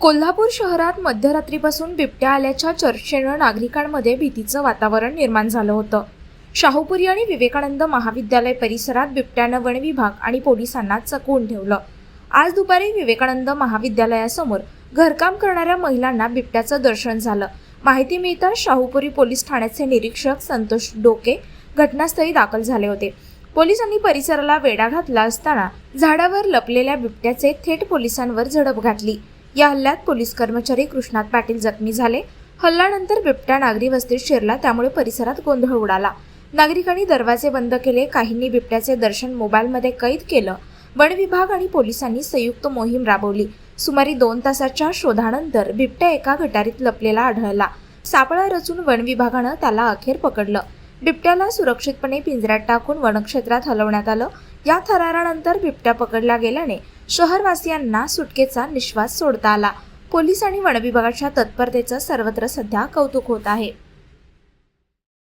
कोल्हापूर शहरात मध्यरात्रीपासून बिबट्या आल्याच्या चर्चेनं नागरिकांमध्ये भीतीचं वातावरण निर्माण झालं होतं. शाहूपुरी आणि विवेकानंद महाविद्यालय परिसरात बिबट्यानं वन विभाग आणि पोलिसांना चकवून ठेवलं. आज दुपारी विवेकानंद महाविद्यालयासमोर घरकाम करणाऱ्या महिलांना बिबट्याचं दर्शन झालं. माहिती मिळताच शाहूपुरी पोलीस ठाण्याचे निरीक्षक संतोष डोके घटनास्थळी दाखल झाले होते. पोलिसांनी परिसराला वेढा घातला असताना झाडावर लपलेल्या बिबट्याचे थेट पोलिसांवर झडप घातली. या हल्ल्यात पोलीस कर्मचारी कृष्णात पाटील जखमी झाले. हल्ल्यानंतर बिबट्या नागरी वस्तीत शिरला, त्यामुळे परिसरात गोंधळ उडाला. नागरिकांनी दरवाजे बंद केले. काहींनी बिबट्याचे दर्शन मोबाईलमध्ये कैद केलं. वन विभाग आणि पोलिसांनी संयुक्त मोहीम राबवली. सुमारे 2 तासाच्या शोधानंतर बिबट्या एका गटारीत लपलेला आढळला. सापळा रचून वन विभागानं त्याला अखेर पकडलं. बिबट्याला सुरक्षितपणे पिंजऱ्यात टाकून वनक्षेत्रात हलवण्यात आलं. या थरारानंतर बिबट्या पकडला गेल्याने शहरवासियांना सुटकेचा निश्वास सोडता आला. पोलीस आणि वन विभागाच्या तत्परतेचं सर्वत्र सध्या कौतुक होत आहे.